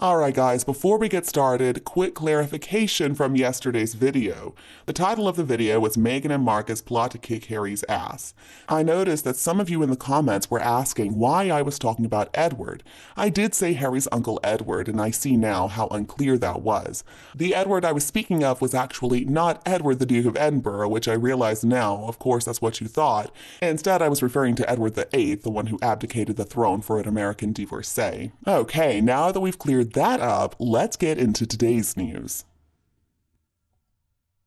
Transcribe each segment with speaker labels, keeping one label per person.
Speaker 1: Alright guys, before we get started, quick clarification from yesterday's video. The title of the video was Meghan and Marcus plot to kick Harry's ass. I noticed that some of you in the comments were asking why I was talking about Edward. I did say Harry's uncle Edward, and I see now how unclear that was. The Edward I was speaking of was actually not Edward the Duke of Edinburgh, which I realize now, of course that's what you thought. Instead I was referring to Edward VIII, the one who abdicated the throne for an American divorcee. Okay, now that we've cleared that up, let's get into today's news.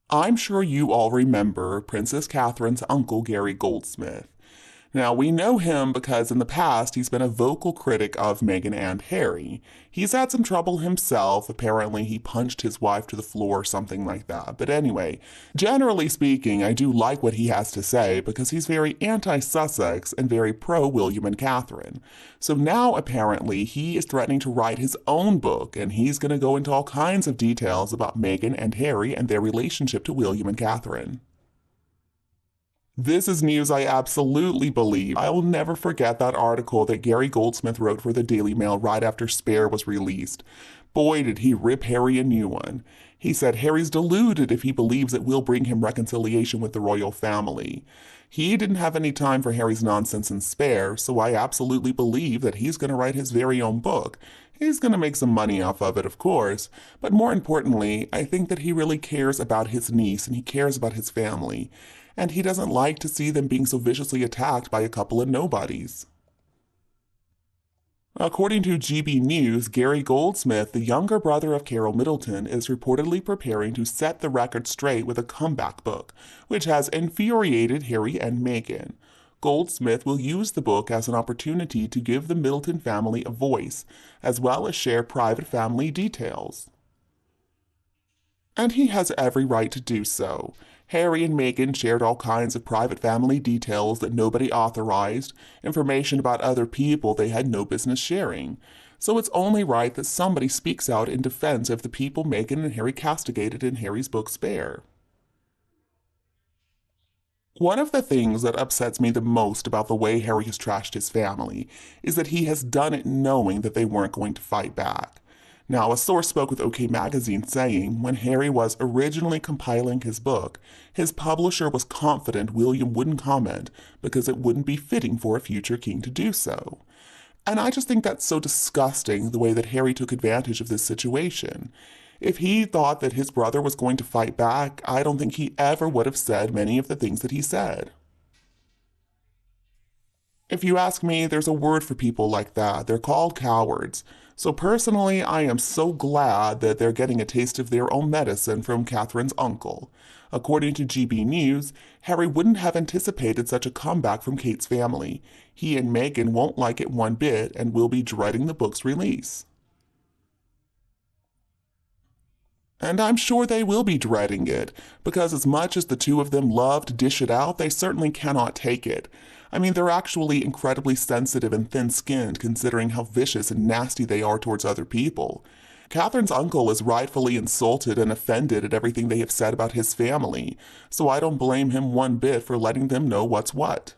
Speaker 1: I'm sure you all remember Princess Catherine's uncle Gary Goldsmith. Now, we know him because in the past he's been a vocal critic of Meghan and Harry. He's had some trouble himself. Apparently he punched his wife to the floor or something like that. But anyway, generally speaking, I do like what he has to say because he's very anti-Sussex and very pro-William and Catherine. So now apparently he is threatening to write his own book, and he's going to go into all kinds of details about Meghan and Harry and their relationship to William and Catherine. This is news I absolutely believe. I'll never forget that article that Gary Goldsmith wrote for the Daily Mail right after Spare was released. Boy, did he rip Harry a new one. He said Harry's deluded if he believes it will bring him reconciliation with the royal family. He didn't have any time for Harry's nonsense in Spare, so I absolutely believe that he's going to write his very own book. He's going to make some money off of it, of course, but more importantly, I think that he really cares about his niece and he cares about his family. And he doesn't like to see them being so viciously attacked by a couple of nobodies. According to GB News, Gary Goldsmith, the younger brother of Carol Middleton, is reportedly preparing to set the record straight with a comeback book, which has infuriated Harry and Meghan. Goldsmith will use the book as an opportunity to give the Middleton family a voice, as well as share private family details. And he has every right to do so. Harry and Meghan shared all kinds of private family details that nobody authorized, information about other people they had no business sharing. So it's only right that somebody speaks out in defense of the people Meghan and Harry castigated in Harry's book Spare. One of the things that upsets me the most about the way Harry has trashed his family is that he has done it knowing that they weren't going to fight back. Now, a source spoke with OK Magazine saying when Harry was originally compiling his book, his publisher was confident William wouldn't comment because it wouldn't be fitting for a future king to do so. And I just think that's so disgusting, the way that Harry took advantage of this situation. If he thought that his brother was going to fight back, I don't think he ever would have said many of the things that he said. If you ask me, there's a word for people like that. They're called cowards. So personally, I am so glad that they're getting a taste of their own medicine from Catherine's uncle. According to GB News, Harry wouldn't have anticipated such a comeback from Kate's family. He and Meghan won't like it one bit and will be dreading the book's release. And I'm sure they will be dreading it, because as much as the two of them love to dish it out, they certainly cannot take it. I mean, they're actually incredibly sensitive and thin-skinned considering how vicious and nasty they are towards other people. Catherine's uncle is rightfully insulted and offended at everything they have said about his family, so I don't blame him one bit for letting them know what's what.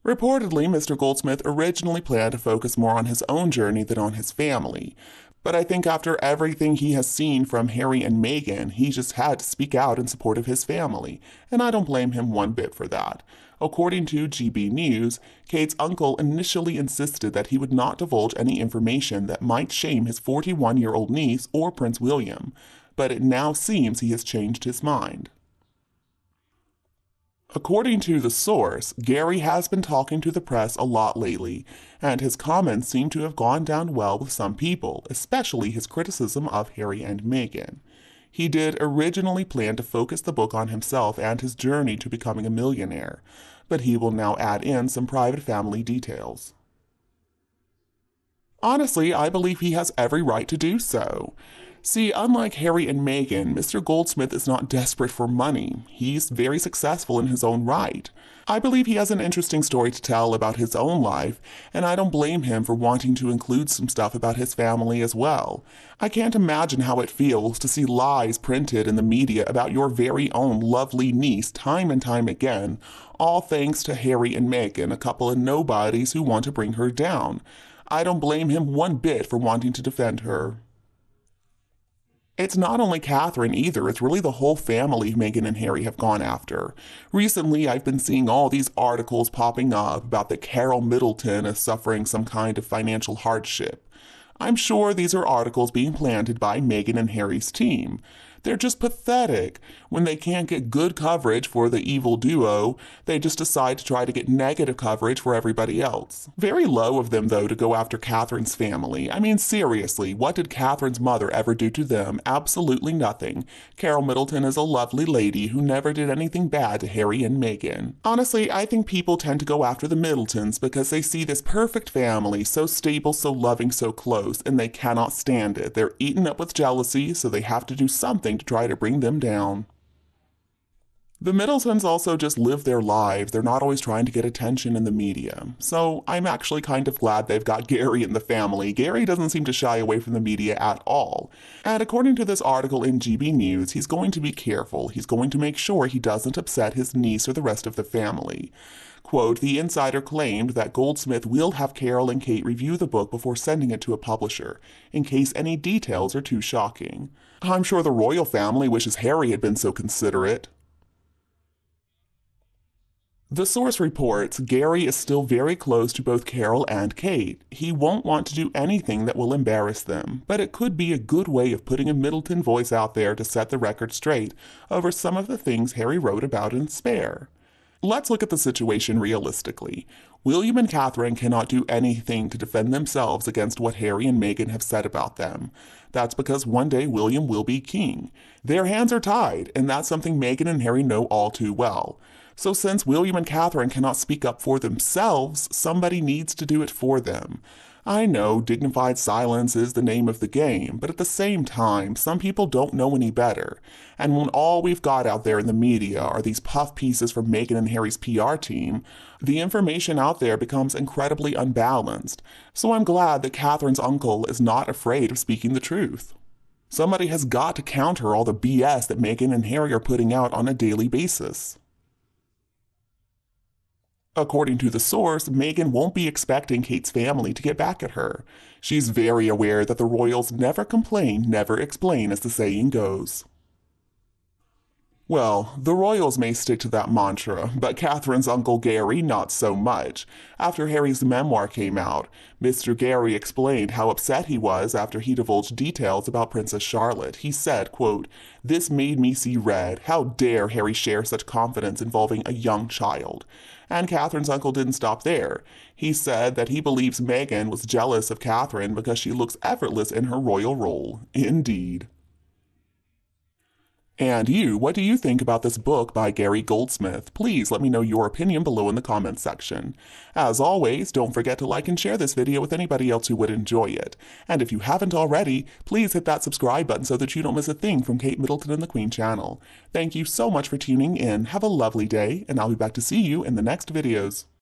Speaker 1: Reportedly, Mr. Goldsmith originally planned to focus more on his own journey than on his family. But I think after everything he has seen from Harry and Meghan, he just had to speak out in support of his family, and I don't blame him one bit for that. According to GB News, Kate's uncle initially insisted that he would not divulge any information that might shame his 41-year-old niece or Prince William, but it now seems he has changed his mind. According to the source, Gary has been talking to the press a lot lately, and his comments seem to have gone down well with some people, especially his criticism of Harry and Meghan. He did originally plan to focus the book on himself and his journey to becoming a millionaire, but he will now add in some private family details. Honestly, I believe he has every right to do so. See, unlike Harry and Meghan, Mr. Goldsmith is not desperate for money. He's very successful in his own right. I believe he has an interesting story to tell about his own life, and I don't blame him for wanting to include some stuff about his family as well. I can't imagine how it feels to see lies printed in the media about your very own lovely niece time and time again, all thanks to Harry and Meghan, a couple of nobodies who want to bring her down. I don't blame him one bit for wanting to defend her. It's not only Catherine either, it's really the whole family Meghan and Harry have gone after. Recently, I've been seeing all these articles popping up about that Carol Middleton is suffering some kind of financial hardship. I'm sure these are articles being planted by Meghan and Harry's team. They're just pathetic. When they can't get good coverage for the evil duo, they just decide to try to get negative coverage for everybody else. Very low of them, though, to go after Catherine's family. I mean, seriously, what did Catherine's mother ever do to them? Absolutely nothing. Carol Middleton is a lovely lady who never did anything bad to Harry and Meghan. Honestly, I think people tend to go after the Middletons because they see this perfect family, so stable, so loving, so close, and they cannot stand it. They're eaten up with jealousy, so they have to do something to try to bring them down. The Middletons also just live their lives. They're not always trying to get attention in the media. So I'm actually kind of glad they've got Gary in the family. Gary doesn't seem to shy away from the media at all. And according to this article in GB News, he's going to be careful. He's going to make sure he doesn't upset his niece or the rest of the family. Quote, the insider claimed that Goldsmith will have Carol and Kate review the book before sending it to a publisher, in case any details are too shocking. I'm sure the royal family wishes Harry had been so considerate. The source reports Gary is still very close to both Carol and Kate. He won't want to do anything that will embarrass them, but it could be a good way of putting a Middleton voice out there to set the record straight over some of the things Harry wrote about in Spare. Let's look at the situation realistically. William and Catherine cannot do anything to defend themselves against what Harry and Meghan have said about them. That's because one day William will be king. Their hands are tied, and that's something Meghan and Harry know all too well. So since William and Catherine cannot speak up for themselves, somebody needs to do it for them. I know dignified silence is the name of the game, but at the same time, some people don't know any better. And when all we've got out there in the media are these puff pieces from Meghan and Harry's PR team, the information out there becomes incredibly unbalanced. So I'm glad that Catherine's uncle is not afraid of speaking the truth. Somebody has got to counter all the BS that Meghan and Harry are putting out on a daily basis. According to the source, Meghan won't be expecting Kate's family to get back at her. She's very aware that the royals never complain, never explain, as the saying goes. Well, the royals may stick to that mantra, but Catherine's uncle Gary not so much. After Harry's memoir came out, Mr. Gary explained how upset he was after he divulged details about Princess Charlotte. He said, quote, "This made me see red. How dare Harry share such confidence involving a young child?" And Catherine's uncle didn't stop there. He said that he believes Meghan was jealous of Catherine because she looks effortless in her royal role. Indeed. And you, what do you think about this book by Gary Goldsmith? Please let me know your opinion below in the comments section. As always, don't forget to like and share this video with anybody else who would enjoy it. And if you haven't already, please hit that subscribe button so that you don't miss a thing from Kate Middleton and the Queen channel. Thank you so much for tuning in. Have a lovely day, and I'll be back to see you in the next videos.